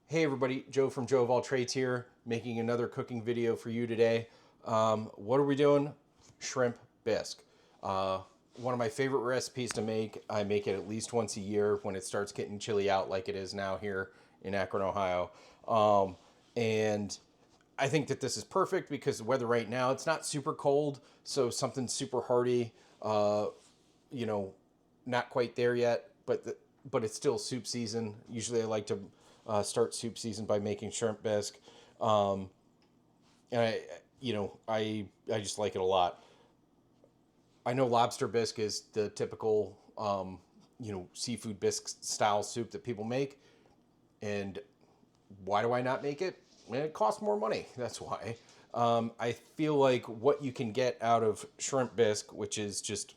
Hey everybody, Joe from Joe of All Trades here, making another cooking video for you today. What are we doing? Shrimp bisque. One of my favorite recipes to make. I make it at least once a year when it starts getting chilly out like it is now here in Akron, Ohio. And I think that this is perfect because the weather right now, it's not super cold, so something super hearty, you know, not quite there yet, but it's still soup season. Usually I like to start soup season by making shrimp bisque. And I just like it a lot. I know lobster bisque is the typical, seafood bisque style soup that people make. And why do I not make it? It costs more money. That's why. I feel like what you can get out of shrimp bisque, which is just,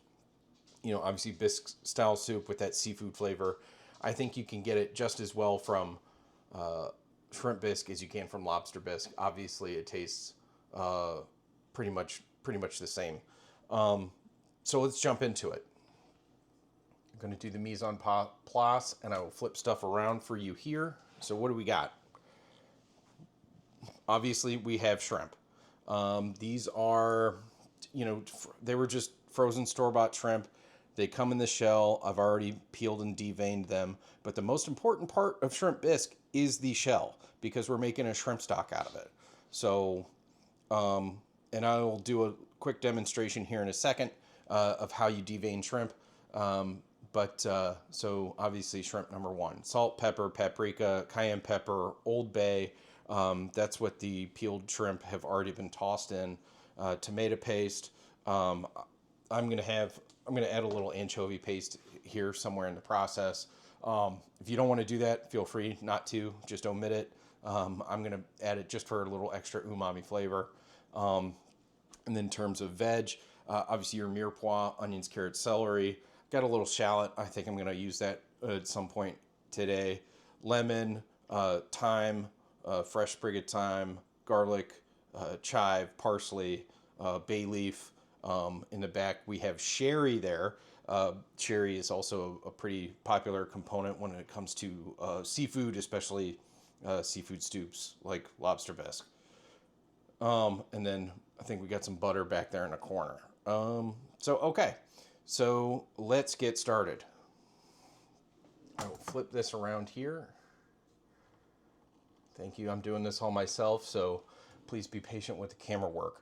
obviously bisque style soup with that seafood flavor, I think you can get it just as well from shrimp bisque as you can from lobster bisque. Obviously, it tastes pretty much the same. So let's jump into it. I'm going to do the mise en place, and I will flip stuff around for you here. So what do we got? Obviously, we have shrimp. These are, they were just frozen store-bought shrimp. They come in the shell. I've already peeled and deveined them. But the most important part of shrimp bisque is the shell because we're making a shrimp stock out of it. So, and I will do a quick demonstration here in a second of how you devein shrimp. So obviously shrimp number one, salt, pepper, paprika, cayenne pepper, Old Bay. That's what the peeled shrimp have already been tossed in. Tomato paste. I'm gonna add a little anchovy paste here somewhere in the process. If you don't want to do that, feel free not to. Just omit it. I'm gonna add it just for a little extra umami flavor. And then in terms of veg, obviously your mirepoix, onions, carrots, celery. Got a little shallot. I think I'm going to use that at some point today. Lemon, thyme, fresh sprig of thyme, garlic, chive, parsley, bay leaf. In the back, we have sherry there. Sherry is also a pretty popular component when it comes to seafood, especially seafood stoops like lobster bisque. And then I think we got some butter back there in the corner. Okay. So let's get started. I will flip this around here. Thank you. I'm doing this all myself, so please be patient with the camera work.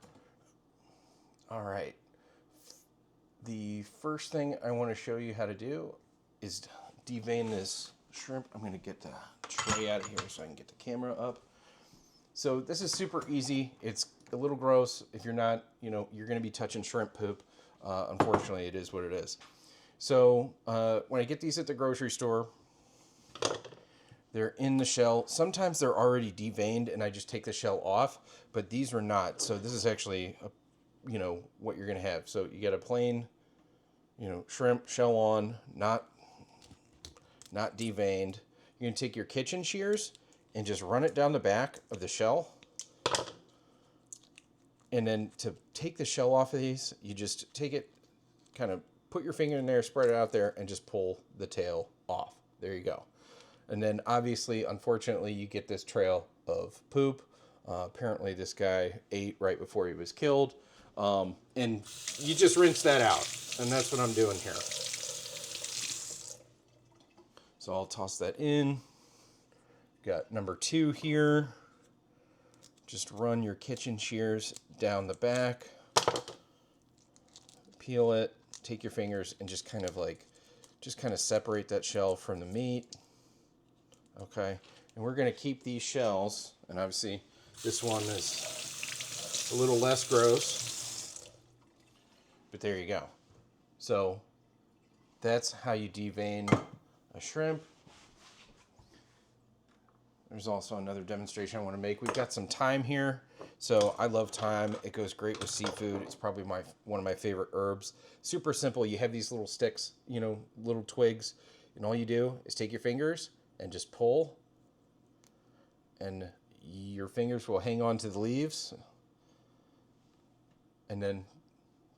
All right. The first thing I want to show you how to do is devein this shrimp. I'm going to get the tray out of here so I can get the camera up. So this is super easy. It's a little gross if you're not, you're going to be touching shrimp poop. Unfortunately, it is what it is. So when I get these at the grocery store, they're in the shell. Sometimes they're already deveined and I just take the shell off, but these are not. So this is actually, what you're going to have. So you get a plain, shrimp shell on, not deveined. You're going to take your kitchen shears and just run it down the back of the shell. And then to take the shell off of these, you just take it, kind of put your finger in there, spread it out there, and just pull the tail off. There you go. And then obviously, unfortunately, you get this trail of poop. Apparently this guy ate right before he was killed. And you just rinse that out. And that's what I'm doing here. So I'll toss that in. Got number 2 here. Just run your kitchen shears down the back, peel it, take your fingers and just kind of separate that shell from the meat. Okay, and we're going to keep these shells, and obviously this one is a little less gross, but there you go. So that's how you devein a shrimp. There's also another demonstration I want to make. We've got some thyme here. So I love thyme. It goes great with seafood. It's probably one of my favorite herbs. Super simple. You have these little sticks, little twigs. And all you do is take your fingers and just pull. And your fingers will hang on to the leaves. And then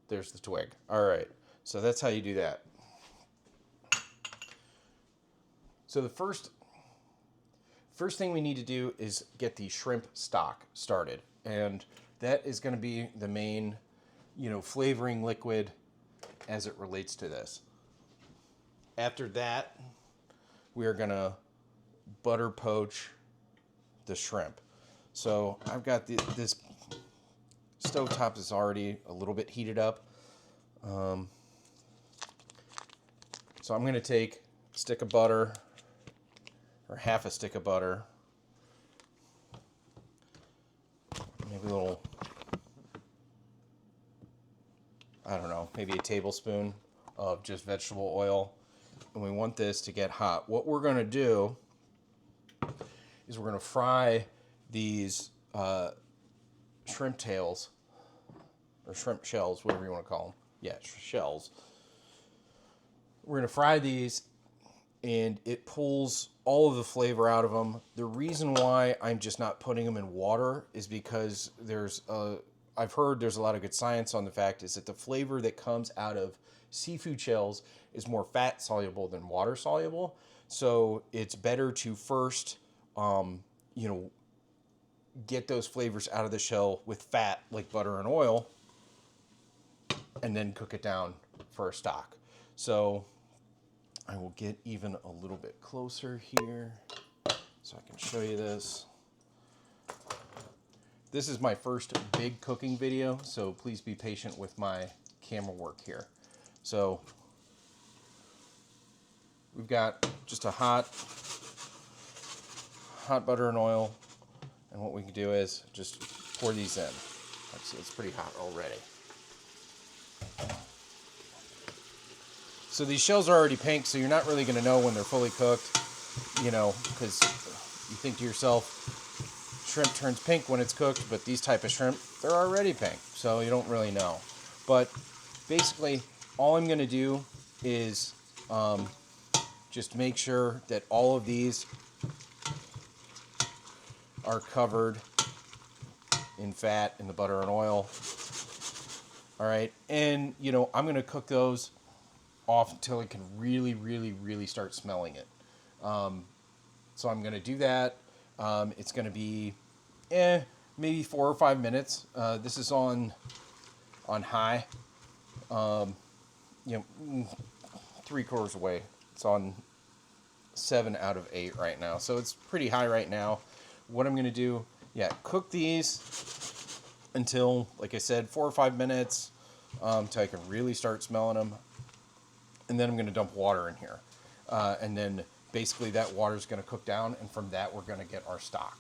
there's the twig. All right. So that's how you do that. So the first thing we need to do is get the shrimp stock started. And that is going to be the main, flavoring liquid as it relates to this. After that, we are going to butter poach the shrimp. So I've got this stovetop is already a little bit heated up. So I'm going to take a stick of butter, or half a stick of butter, maybe a little, I don't know, maybe a tablespoon of just vegetable oil. And we want this to get hot. What we're going to do is we're going to fry these shrimp tails, or shrimp shells, whatever you want to call them. Yeah, shells. We're going to fry these, and it pulls all of the flavor out of them. The reason why I'm just not putting them in water is because I've heard there's a lot of good science on the fact is that the flavor that comes out of seafood shells is more fat soluble than water soluble. So it's better to first, get those flavors out of the shell with fat like butter and oil, and then cook it down for a stock. So I will get even a little bit closer here so I can show you this. This is my first big cooking video, so please be patient with my camera work here. So we've got just a hot butter and oil, and what we can do is just pour these in. See, it's pretty hot already. So these shells are already pink, so you're not really going to know when they're fully cooked, because you think to yourself, shrimp turns pink when it's cooked, but these type of shrimp, they're already pink, so you don't really know. But basically, all I'm going to do is just make sure that all of these are covered in fat in the butter and oil. All right, and I'm going to cook those off until it can really, really, really start smelling it. So I'm going to do that. It's going to be maybe 4 or 5 minutes. This is on high. 3/4 away. It's on 7 out of 8 right now, so it's pretty high right now. What I'm going to do, cook these until, like I said, 4 or 5 minutes, until I can really start smelling them. And then I'm going to dump water in here. And then basically that water is going to cook down, and from that we're going to get our stock.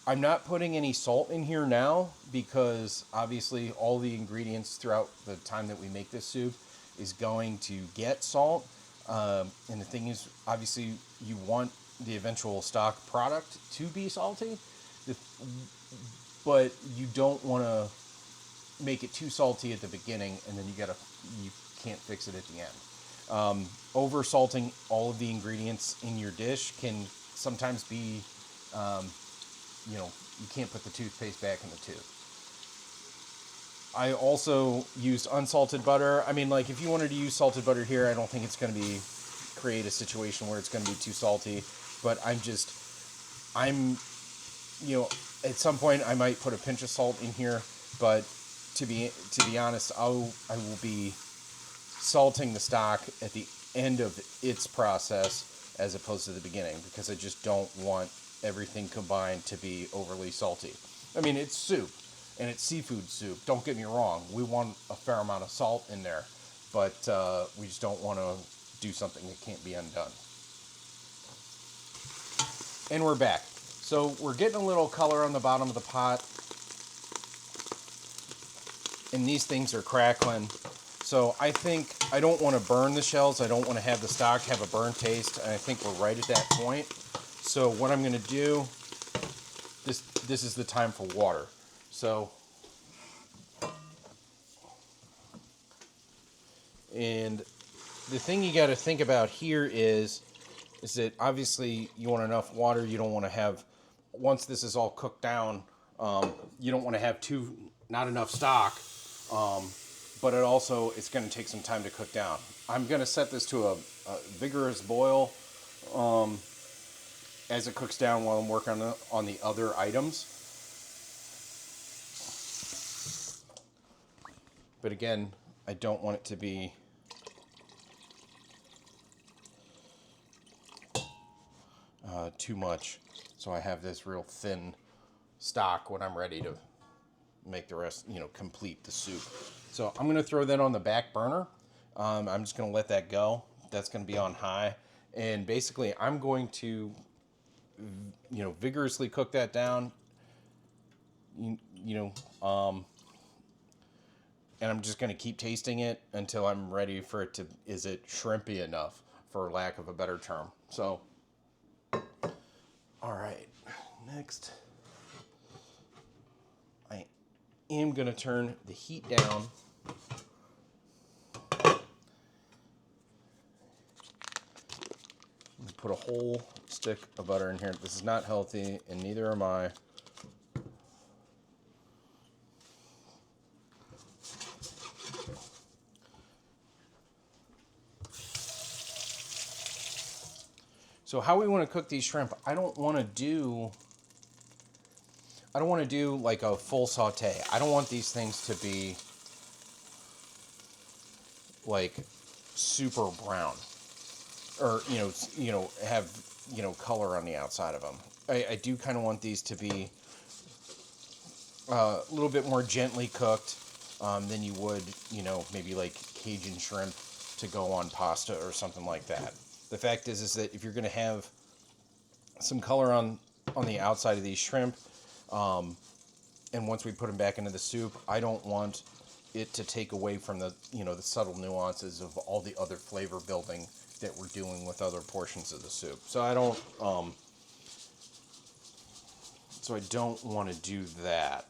I'm not putting any salt in here now because obviously all the ingredients throughout the time that we make this soup is going to get salt. And the thing is, obviously you want the eventual stock product to be salty, but you don't want to make it too salty at the beginning, and then you can't fix it at the end. Over salting all of the ingredients in your dish can sometimes be, you can't put the toothpaste back in the tube. I also used unsalted butter. I mean, like, if you wanted to use salted butter here, I don't think it's going to create a situation where it's going to be too salty, but at some point I might put a pinch of salt in here, but to be honest, I will be salting the stock at the end of its process as opposed to the beginning, because I just don't want everything combined to be overly salty. I mean, it's soup, and it's seafood soup. Don't get me wrong. We want a fair amount of salt in there, but we just don't want to do something that can't be undone. And we're back. So we're getting a little color on the bottom of the pot, and these things are crackling. So I think I don't want to burn the shells. I don't want to have the stock have a burnt taste, and I think we're right at that point. So what I'm going to do, this is the time for water. So, and the thing you got to think about here is that obviously you want enough water. You don't want to have, once this is all cooked down, you don't want to have not enough stock. But it's going to take some time to cook down. I'm going to set this to a vigorous boil. as it cooks down while I'm working on the other items. But again, I don't want it to be too much. So I have this real thin stock when I'm ready to make the rest, complete the soup. So I'm going to throw that on the back burner. I'm just going to let that go. That's going to be on high. And basically, I'm going to, vigorously cook that down. And I'm just going to keep tasting it until I'm ready for it to, is it shrimpy enough, for lack of a better term. So, all right, next, I am going to turn the heat down. Put a whole stick of butter in here. This is not healthy, and neither am I. So how we want to cook these shrimp, I don't want to do like a full saute. I don't want these things to be like super brown, or have color on the outside of them. I do kind of want these to be a little bit more gently cooked than you would, maybe like Cajun shrimp to go on pasta or something like that. The fact is that if you're going to have some color on the outside of these shrimp, and once we put them back into the soup, I don't want it to take away from the, the subtle nuances of all the other flavor building that we're doing with other portions of the soup. So I don't want to do that.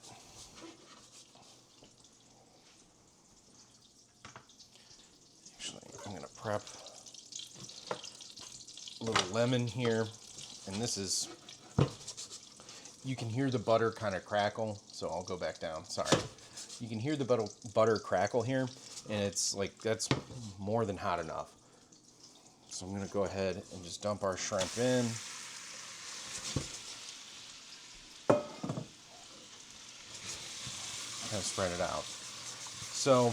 Actually, I'm going to prep a little lemon here, and this is, you can hear the butter kind of crackle, so I'll go back down, sorry. You can hear the butter crackle here, and it's like, that's more than hot enough. So I'm going to go ahead and just dump our shrimp in. Kind of spread it out. So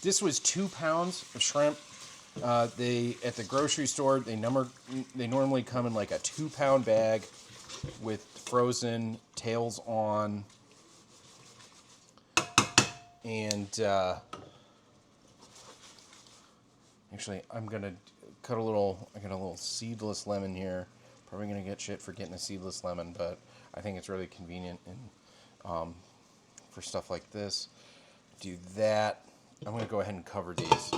this was 2 pounds of shrimp. They at the grocery store, they normally come in like a 2-pound bag with frozen tails on, and actually I'm gonna cut I got a little seedless lemon here. Probably gonna get shit for getting a seedless lemon, but I think it's really convenient and for stuff like this. Do that. I'm gonna go ahead and cover these.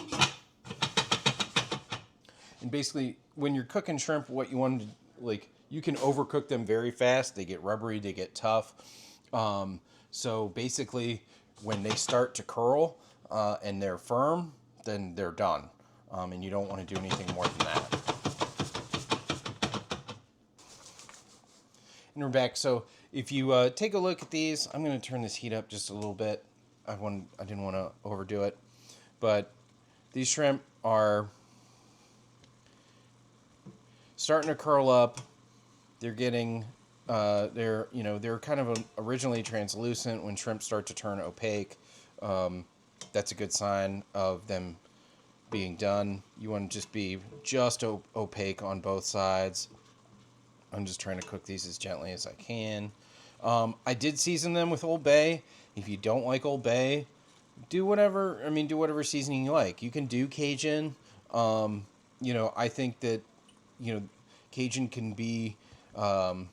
And basically, when you're cooking shrimp, what you want to, like, you can overcook them very fast. They get rubbery, they get tough. So basically, when they start to curl and they're firm, then they're done. And you don't want to do anything more than that. And we're back. So if you take a look at these, I'm going to turn this heat up just a little bit. I didn't want to overdo it. But these shrimp are starting to curl up. They're getting, they're kind of originally translucent. When shrimp start to turn opaque, that's a good sign of them being done. You want to just be opaque on both sides. I'm just trying to cook these as gently as I can. I did season them with Old Bay. If you don't like Old Bay, do whatever seasoning you like. You can do Cajun. I think that, Cajun can be a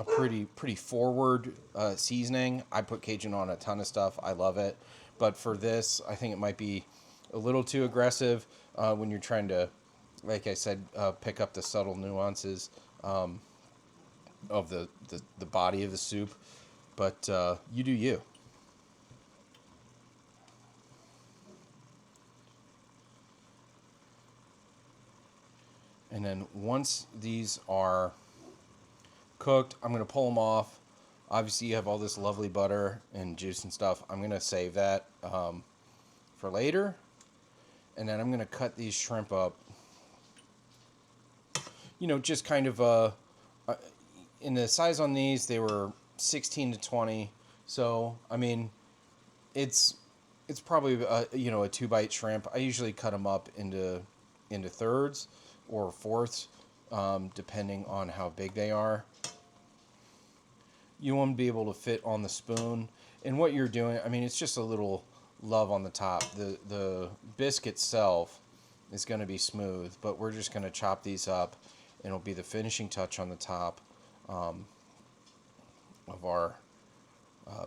pretty forward seasoning. I put Cajun on a ton of stuff. I love it. But for this, I think it might be a little too aggressive when you're trying to, like I said, pick up the subtle nuances of the body of the soup. But you do you. And then once these are cooked, I'm going to pull them off. Obviously, you have all this lovely butter and juice and stuff. I'm going to save that for later. And then I'm going to cut these shrimp up you know, just kind of in the size on these, they were 16 to 20. So, I mean, it's probably you know, a 2-bite shrimp. I usually cut them up into thirds or fourths, depending on how big they are. You want to be able to fit on the spoon. And what you're doing, I mean, it's just a little love on the top. The bisque itself is going to be smooth, but we're just going to chop these up, and it'll be the finishing touch on the top of our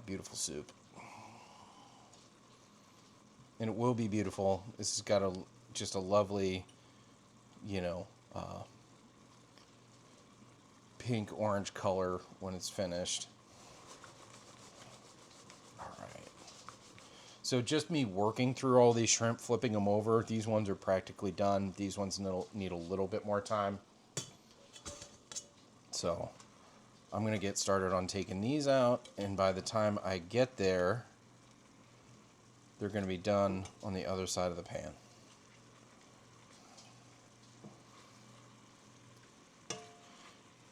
beautiful soup. And it will be beautiful. This has got just a lovely, you know, pink orange color when it's finished. All right. So just me working through all these shrimp, flipping them over. These ones are practically done. These ones need a little bit more time. So I'm going to get started on taking these out, and by the time I get there, they're going to be done on the other side of the pan.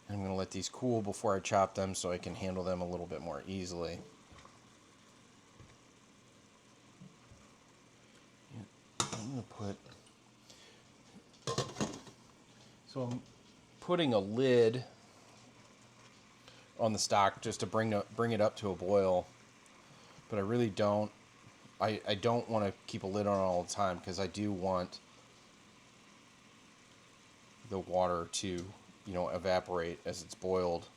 I'm going to let these cool before I chop them so I can handle them a little bit more easily. I'm going to I'm putting a lid on the stock just to bring it up to a boil, but I really don't. I don't want to keep a lid on all the time because I do want the water to, you know, evaporate as it's boiled,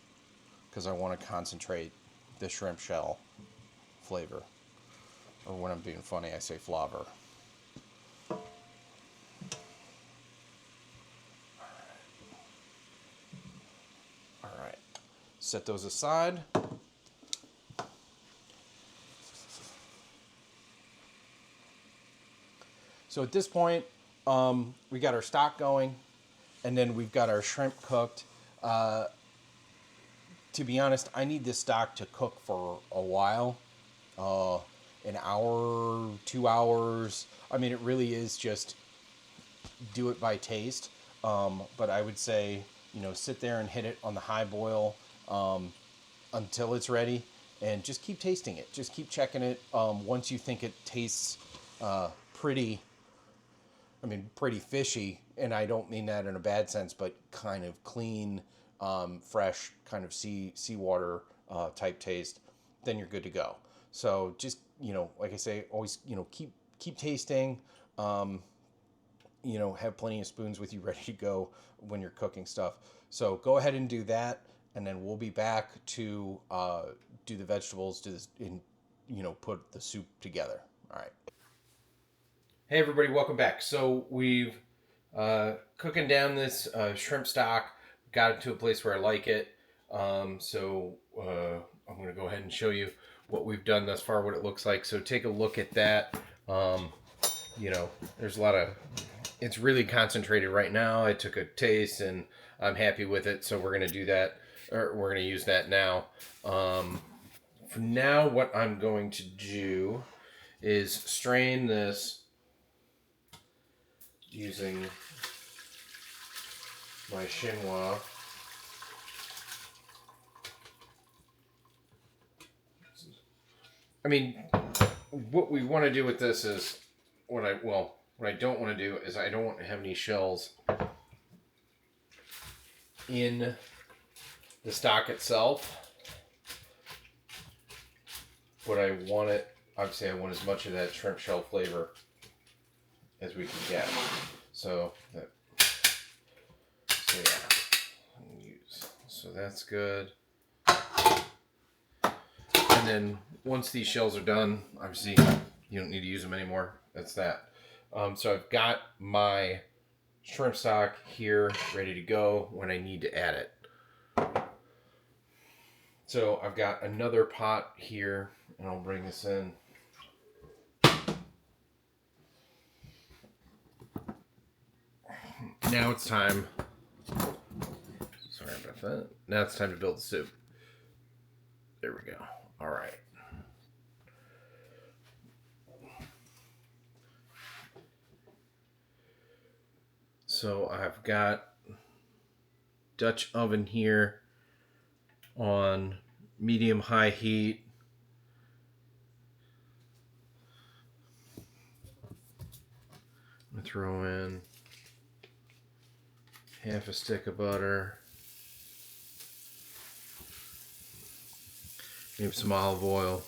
because I want to concentrate the shrimp shell flavor. Or when I'm being funny, I say flavor. All right. Set those aside. So at this point, we got our stock going, and then we've got our shrimp cooked. To be honest, I need this stock to cook for a while, an hour, 2 hours. I mean, it really is just do it by taste. But I would say, you know, sit there and hit it on the high boil until it's ready, and just keep tasting it. Just keep checking it. Once you think it tastes pretty fishy, and I don't mean that in a bad sense, but kind of clean, fresh, kind of seawater type taste, then you're good to go. So just, you know, like I say, always, you know, keep tasting. You know, have plenty of spoons with you ready to go when you're cooking stuff. So go ahead and do that, and then we'll be back to do the vegetables, you know, put the soup together. All right. Hey everybody, welcome back. So we've cooking down this shrimp stock, got it to a place where I like it. So I'm going to go ahead and show you what we've done thus far, what it looks like. So take a look at that. You know, there's a lot of, it's really concentrated right now. I took a taste and I'm happy with it. So we're going to do that, or we're going to use that now. For now, what I'm going to do is strain this using my chinois. I mean, what we want to do with this is, what I don't want to do is I don't want to have any shells in the stock itself. But I want it, obviously I want as much of that shrimp shell flavor as we can get. So that's good. And then once these shells are done, obviously you don't need to use them anymore. That's that. So I've got my shrimp stock here ready to go when I need to add it. So I've got another pot here, and I'll bring this in. Now it's time. Sorry about that. Now it's time to build the soup. There we go. All right. So I've got Dutch oven here on medium-high heat. I'm going to throw in half a stick of butter, maybe some olive oil.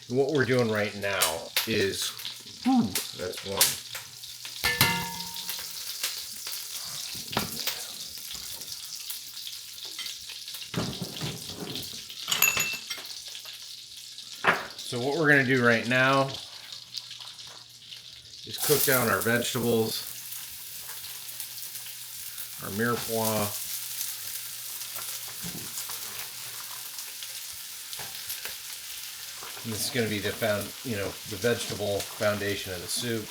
And what we're doing right now is, that's one. So what we're going to do right now is cook down our vegetables, our mirepoix, and this is going to be the the vegetable foundation of the soup.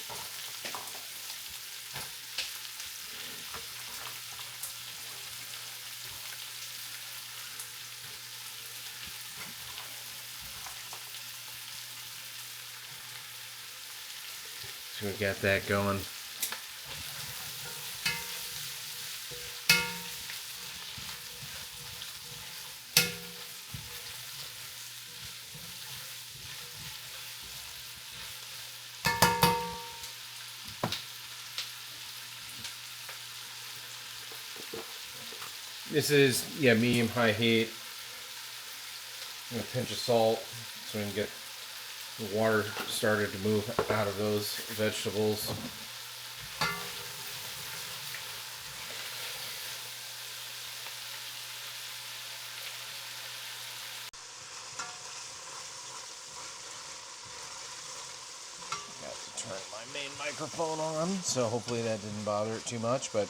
So we got that going. This is, medium-high heat. I'm going to pinch of salt so we can get the water started to move out of those vegetables. Got to turn my main microphone on, so hopefully that didn't bother it too much. But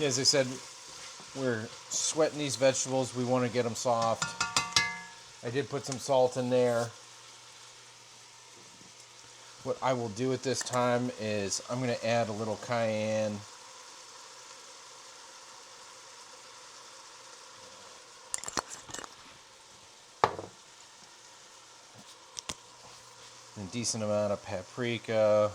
as I said, we're sweating these vegetables. We want to get them soft. I did put some salt in there. What I will do at this time is I'm going to add a little cayenne. A decent amount of paprika.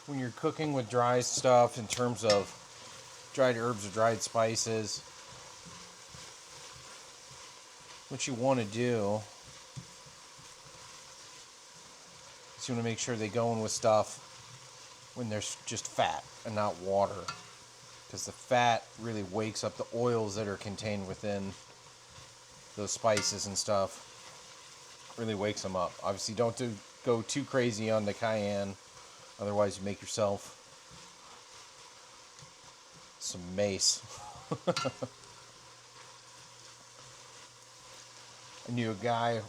When you're cooking with dry stuff, in terms of dried herbs or dried spices, what you want to do is you want to make sure they go in with stuff when there's just fat and not water, because the fat really wakes up the oils that are contained within those spices and stuff. Really wakes them up. Obviously, don't go too crazy on the cayenne, otherwise you make yourself some mace. I knew a guy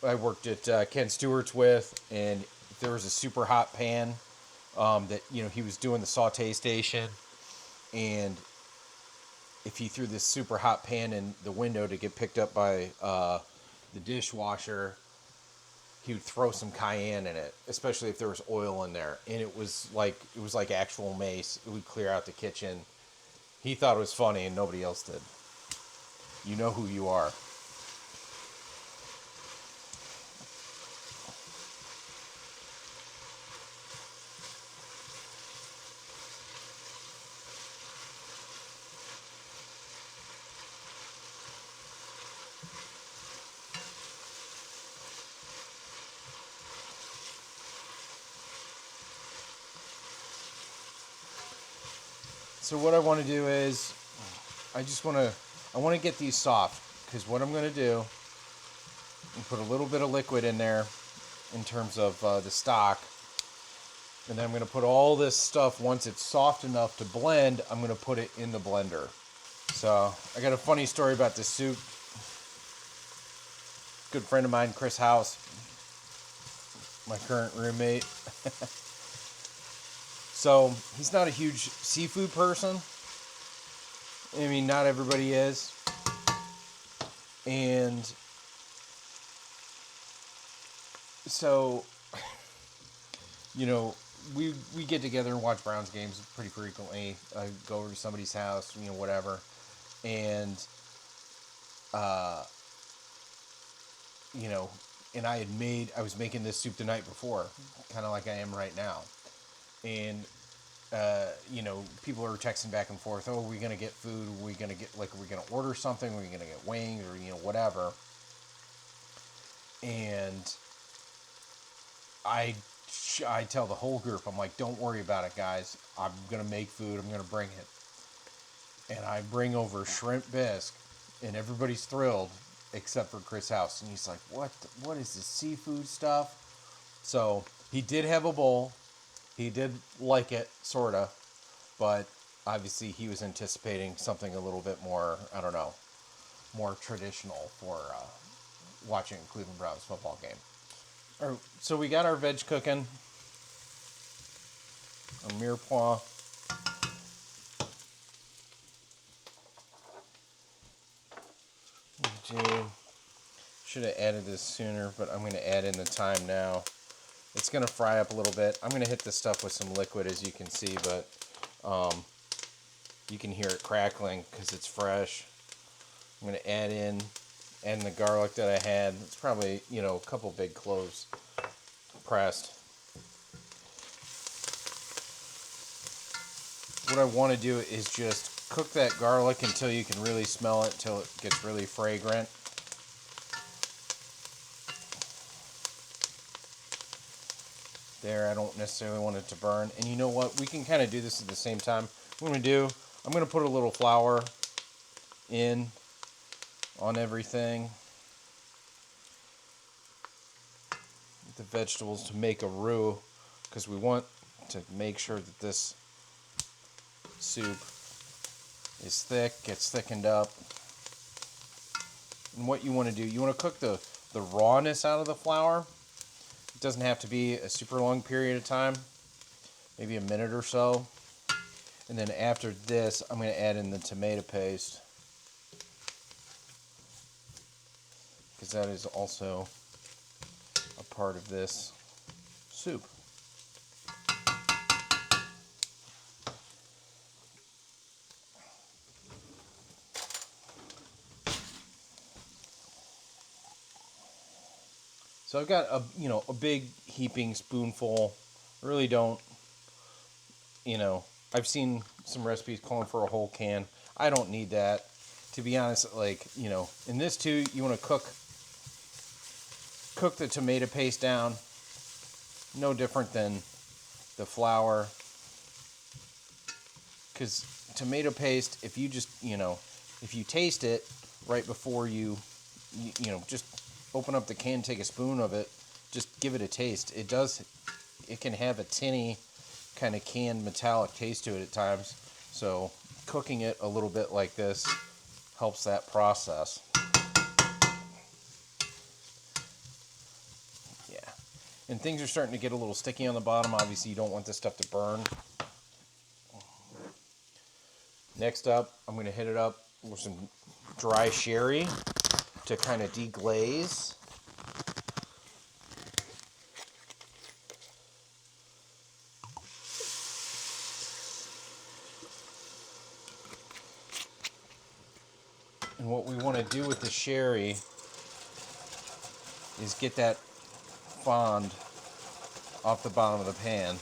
I worked at Ken Stewart's with, and there was a super hot pan that he was doing the saute station, and if he threw this super hot pan in the window to get picked up by the dishwasher, he would throw some cayenne in it, especially if there was oil in there, and it was like actual mace. It would clear out the kitchen. He thought it was funny, and nobody else did. You know who you are. So what I want to do is, I want to get these soft, because what I'm going to do, I'm put a little bit of liquid in there in terms of the stock, and then I'm going to put all this stuff, once it's soft enough to blend, I'm going to put it in the blender. So I got a funny story about this soup. Good friend of mine, Chris House, my current roommate. So he's not a huge seafood person. I mean, not everybody is. And so, we get together and watch Browns games pretty frequently. I go over to somebody's house, whatever. And, And I was making this soup the night before, kind of like I am right now. And, you know, people are texting back and forth, oh, are we going to get food? Are we going to get, like, are we going to order something? Are we going to get wings or, you know, whatever? And I tell the whole group, I'm like, don't worry about it, guys. I'm going to make food. I'm going to bring it. And I bring over shrimp bisque, and everybody's thrilled except for Chris House. And he's like, what is this seafood stuff? So he did have a bowl. He did like it, sort of. But obviously he was anticipating something a little bit more, I don't know, more traditional for watching a Cleveland Browns football game. All right, so we got our veg cooking. Our mirepoix. Should have added this sooner, but I'm going to add in the thyme now. It's going to fry up a little bit. I'm going to hit this stuff with some liquid, as you can see, but you can hear it crackling because it's fresh. I'm going to add in the garlic that I had. It's probably, you know, a couple big cloves pressed. What I want to do is just cook that garlic until you can really smell it, until it gets really fragrant. There, I don't necessarily want it to burn. And you know what? We can kind of do this at the same time. What I'm going to put a little flour in on everything. The vegetables to make a roux, because we want to make sure that this soup is thick, gets thickened up. And what you want to do, you want to cook the rawness out of the flour. It doesn't have to be a super long period of time, maybe a minute or so. And then after this, I'm going to add in the tomato paste, because that is also a part of this soup. So I've got a big heaping spoonful. Really don't, I've seen some recipes calling for a whole can. I don't need that. To be honest, in this too, you want to cook the tomato paste down. No different than the flour. Because tomato paste, if you just, if you taste it right before you just open up the can, take a spoon of it, just give it a taste. It can have a tinny kind of canned metallic taste to it at times. So cooking it a little bit like this helps that process. Yeah. And things are starting to get a little sticky on the bottom. Obviously, you don't want this stuff to burn. Next up, I'm going to hit it up with some dry sherry to kind of deglaze. And what we want to do with the sherry is get that fond off the bottom of the pan.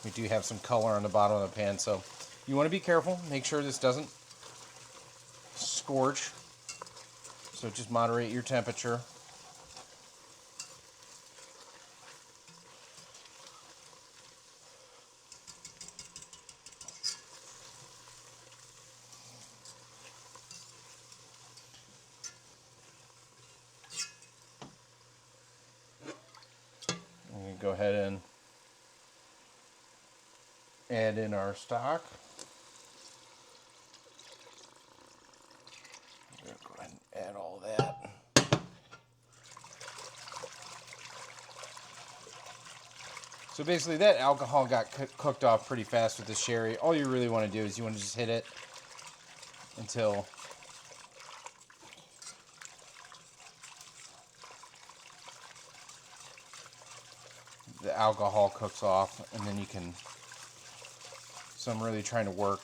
We do have some color on the bottom of the pan, so you want to be careful. Make sure this doesn't scorch. So just moderate your temperature. I'm going to go ahead and add in our stock. I'm going to go ahead and add all that. So basically that alcohol got cooked off pretty fast with the sherry. All you really want to do is you want to just hit it until the alcohol cooks off, and then you can. So I'm really trying to work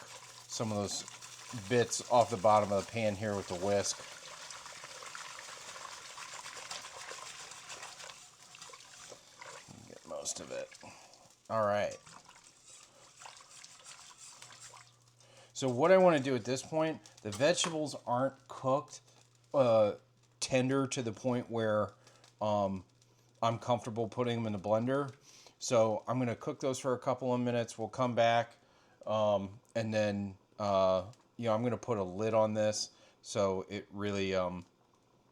some of those bits off the bottom of the pan here with the whisk. most of it. All right. So what I want to do at this point, the vegetables aren't cooked tender to the point where I'm comfortable putting them in the blender. So I'm going to cook those for a couple of minutes. We'll come back and then, I'm going to put a lid on this so it really,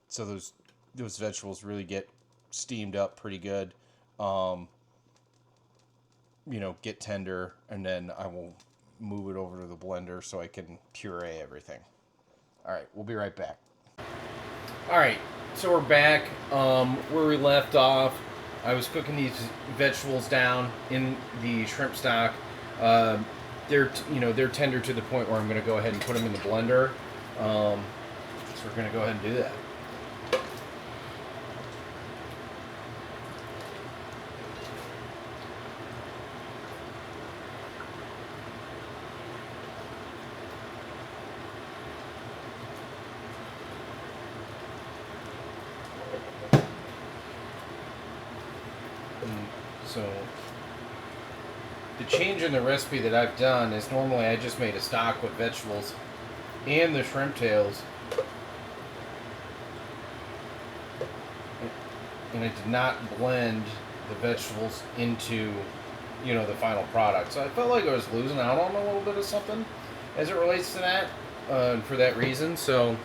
so those vegetables really get steamed up pretty good, get tender, and then I will move it over to the blender so I can puree everything. All right, we'll be right back. All right, so we're back where we left off. I was cooking these vegetables down in the shrimp stock. They're tender to the point where I'm going to go ahead and put them in the blender. So we're going to go ahead and do that. So the change in the recipe that I've done is normally I just made a stock with vegetables and the shrimp tails, and I did not blend the vegetables into the final product. So I felt like I was losing out on a little bit of something as it relates to that, for that reason. So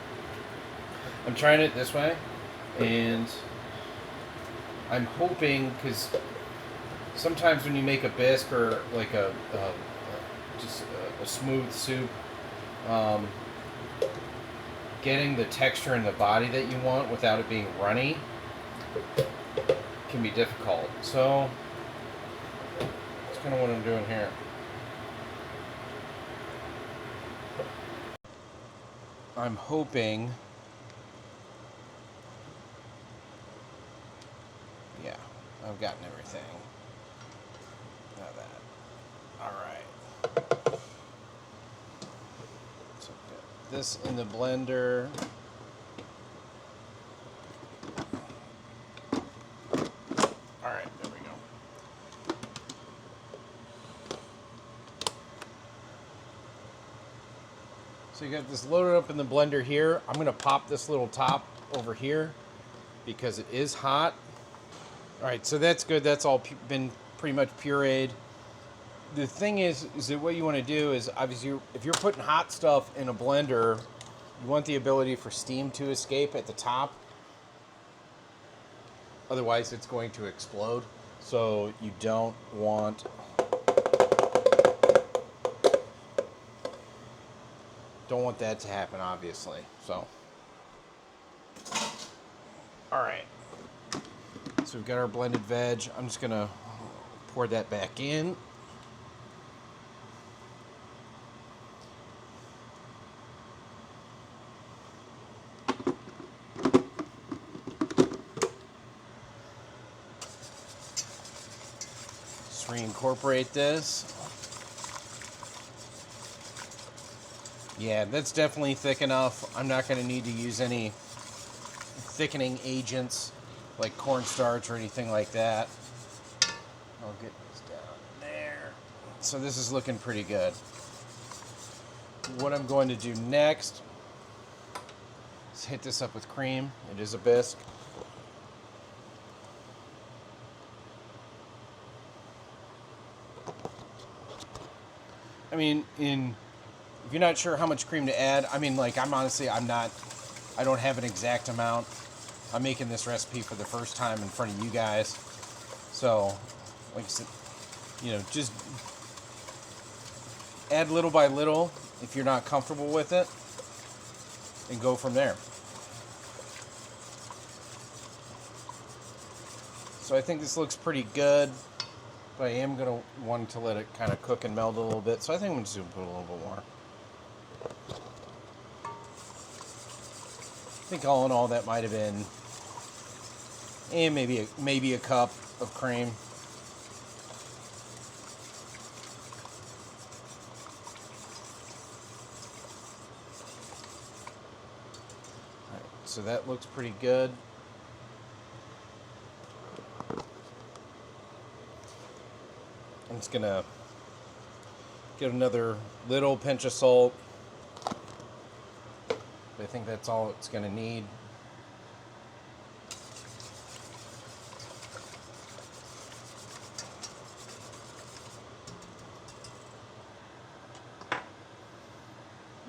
I'm trying it this way, and I'm hoping, because sometimes when you make a bisque or like just a smooth soup, getting the texture and the body that you want without it being runny can be difficult. So that's kind of what I'm doing here. I'm hoping, yeah, I've gotten everything. Now that. Alright. So put this in the blender. Alright, there we go. So you got this loaded up in the blender here. I'm going to pop this little top over here because it is hot. Alright, so that's good. That's all been pretty much pureed. The thing is that what you want to do is, obviously, if you're putting hot stuff in a blender, you want the ability for steam to escape at the top. Otherwise, it's going to explode. So you don't want that to happen, obviously. So, all right. So we've got our blended veg. I'm just gonna pour that back in. Just reincorporate this. Yeah, that's definitely thick enough. I'm not going to need to use any thickening agents like cornstarch or anything like that. I'll get this down there. So this is looking pretty good. What I'm going to do next is hit this up with cream. It is a bisque. I mean, if you're not sure how much cream to add, I mean, like, I don't have an exact amount. I'm making this recipe for the first time in front of you guys. So, like I said, just add little by little if you're not comfortable with it, and go from there. So I think this looks pretty good, but I am going to want to let it kind of cook and meld a little bit. So I think I'm just going to put a little bit more. I think all in all that might have been, maybe a cup of cream. All right, so that looks pretty good. I'm just gonna get another little pinch of salt. I think that's all it's gonna need.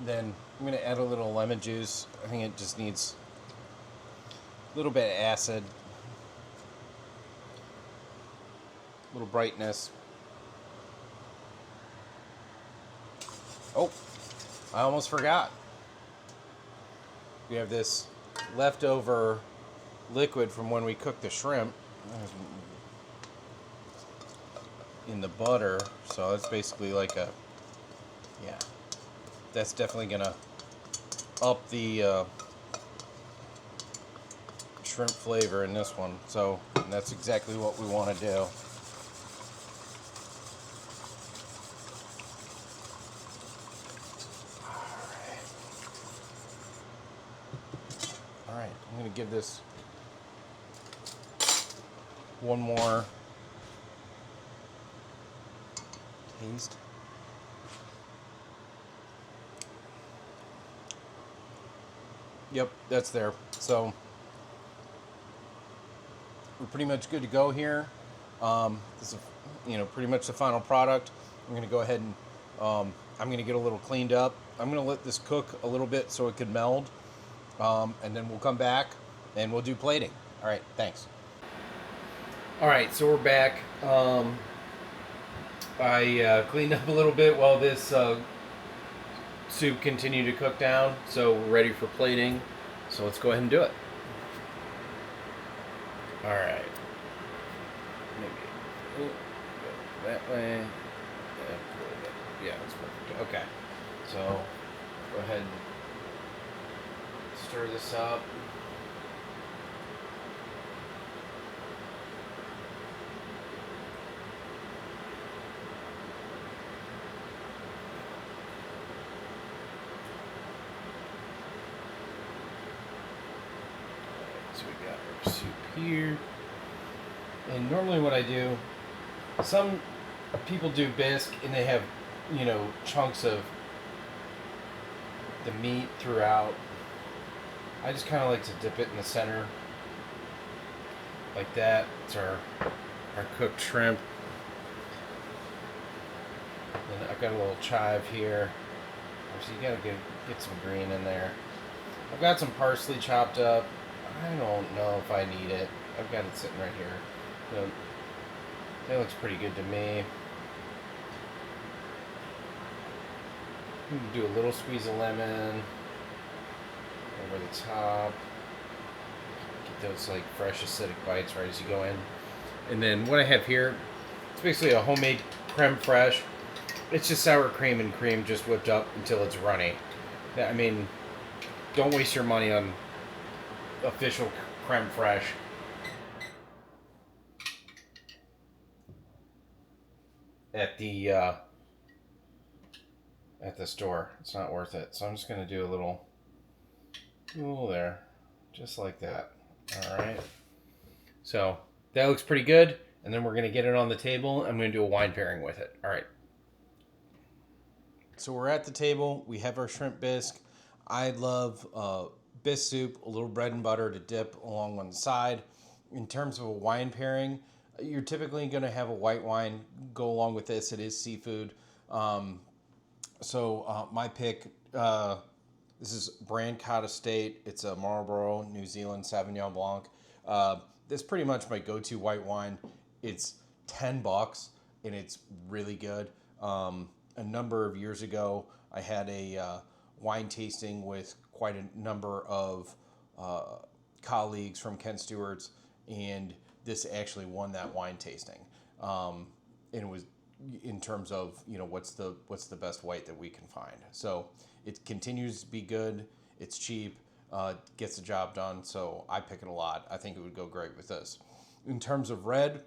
Then I'm gonna add a little lemon juice. I think it just needs a little bit of acid, a little brightness. Oh, I almost forgot. We have this leftover liquid from when we cooked the shrimp in the butter. So it's basically like a, yeah, that's definitely gonna up the shrimp flavor in this one. So that's exactly what we want to do. Alright, I'm going to give this one more taste. Yep, that's there. So we're pretty much good to go here. This is, pretty much the final product. I'm going to go ahead and I'm going to get a little cleaned up. I'm going to let this cook a little bit so it could meld. And then we'll come back and we'll do plating. All right, thanks. All right, so we're back. I cleaned up a little bit while this soup continued to cook down, so we're ready for plating. So let's go ahead and do it. All right. Maybe go that way. Yeah, that's perfect. Okay. So go ahead and stir this up. So we got our soup here. And normally what I do, some people do bisque and they have, chunks of the meat throughout. I just kind of like to dip it in the center like that. It's our cooked shrimp. And I've got a little chive here. So you gotta get some green in there. I've got some parsley chopped up. I don't know if I need it. I've got it sitting right here. So that looks pretty good to me. Do a little squeeze of lemon over the top. Get those like fresh acidic bites right as you go in. And then what I have here, it's basically a homemade creme fraiche. It's just sour cream and cream just whipped up until it's runny. I mean, don't waste your money on official creme fraiche. At the store. It's not worth it. So I'm just going to do a little there, just like that. All right. So that looks pretty good. And then we're going to get it on the table. I'm going to do a wine pairing with it. All right. So we're at the table. We have our shrimp bisque. I love bisque soup, a little bread and butter to dip along on the side. In terms of a wine pairing, you're typically going to have a white wine go along with this. It is seafood. So my pick, this is Brancott Estate. It's a Marlborough, New Zealand Sauvignon Blanc. This is pretty much my go-to white wine. It's $10 and it's really good. A number of years ago, I had a wine tasting with quite a number of colleagues from Ken Stewart's, and this actually won that wine tasting. And it was in terms of what's the best white that we can find. So it continues to be good. It's cheap, gets the job done. So I pick it a lot. I think it would go great with this. In terms of red,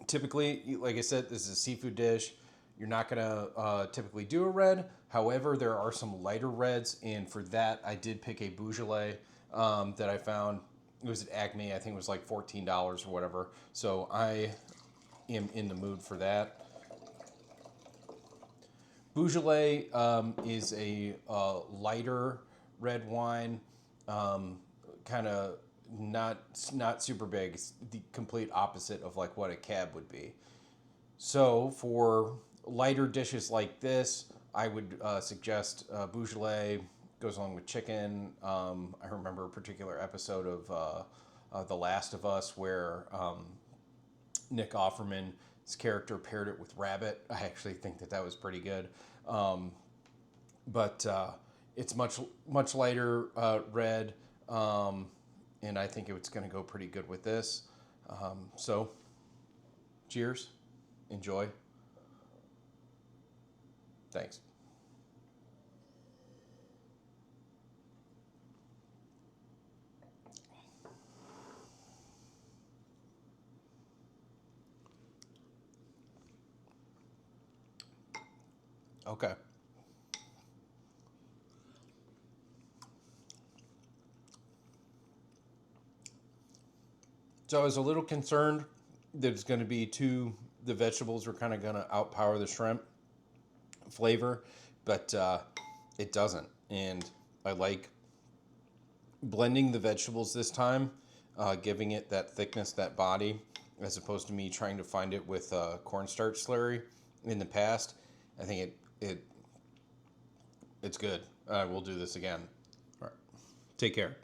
typically, like I said, this is a seafood dish. You're not gonna typically do a red. However, there are some lighter reds, and for that, I did pick a Beaujolais that I found. It was at Acme. I think it was like $14 or whatever. So I am in the mood for that. Beaujolais is a lighter red wine, kind of not super big. It's the complete opposite of like what a cab would be. So for lighter dishes like this, I would suggest Beaujolais. Goes along with chicken. I remember a particular episode of The Last of Us where Nick Offerman's character paired it with rabbit. I actually think that was pretty good. But it's much lighter red, and I think it's going to go pretty good with this. So, cheers, enjoy. Thanks. Okay. So I was a little concerned that it's going to be the vegetables are kind of going to outpower the shrimp flavor, but it doesn't. And I like blending the vegetables this time, giving it that thickness, that body, as opposed to me trying to find it with cornstarch slurry in the past. I think it's good. We'll do this again. All right. Take care.